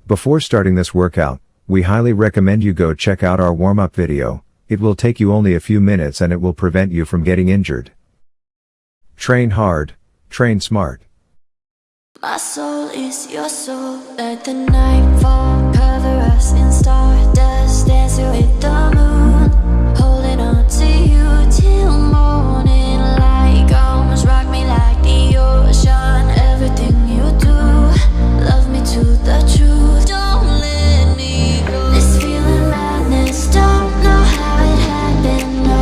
Before starting this workout, we highly recommend you go check out our warm-up video. It will take you only a few minutes and it will prevent you from getting injured. Train hard, train smart. My soul is your soul. Let the night fall, cover us in stardust, dancing with the moon, holding on to you till morning light comes. Rock me like the ocean. Everything you do, love me to the truth. Don't let me go. This feeling madness, don't know how it happened. No,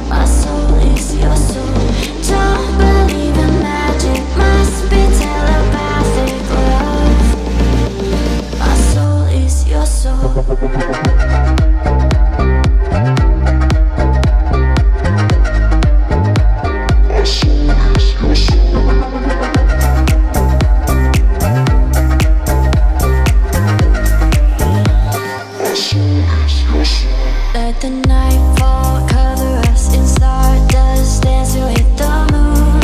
my soul is your soul. Don't believe in magic, must be telepathic love. My soul is your soul. Let the night fall, cover us in stardust, dancing with the moon,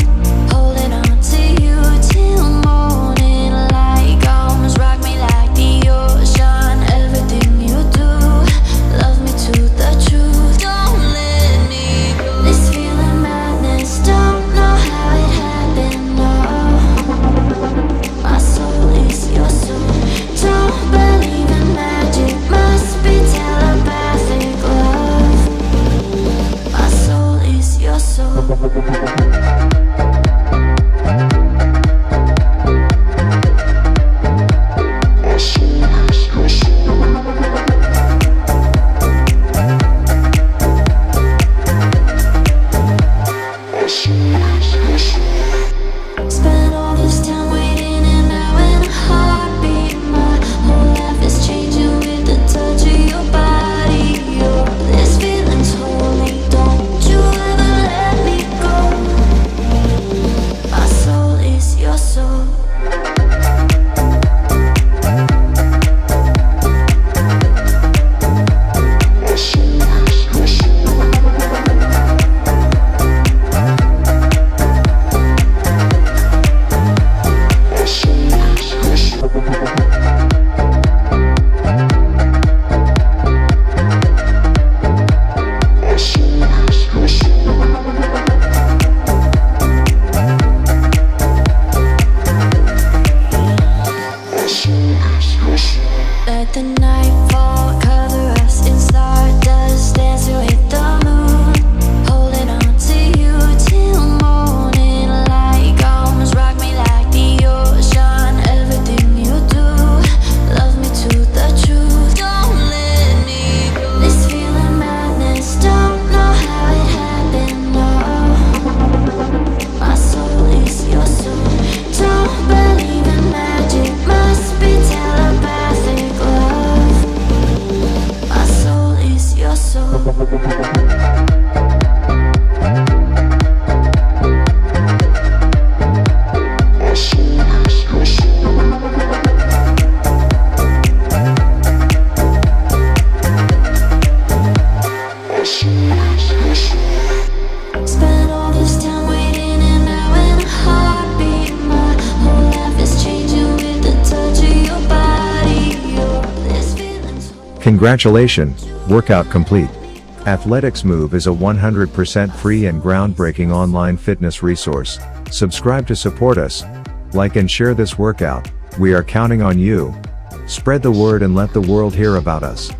holding on to you till morning light comes. Rock me like the ocean. Everything you do, love me to the truth. Don't let me go. This feeling madness, don't know how it happened. No, my soul is your soul. Don't believe in magic, must be telepathic love. My soul is your soul. Spent all this time waiting and now in a heartbeat, my whole life is changing with the touch of your body. Oh, this feeling's holy, don't you ever let me go. My soul is your soul. Let the night fall, cover us in stardust, dancing with the moon, holding on to you till morning light comes. Rock me like the ocean. Everything you do, love me to the truth. Don't let me go. This feeling madness, don't know how it happened. No, my soul is your soul. Don't believe in magic, must be telepathic love. My soul is your soul. Spent all this time waiting and now in a heartbeat, my whole life is changing with the touch of your body. Oh, this feeling's holy. Congratulations, workout complete. Athletics Move is a 100% free and groundbreaking online fitness resource. Subscribe to support us. Like and share this workout. We are counting on you. Spread the word and let the world hear about us.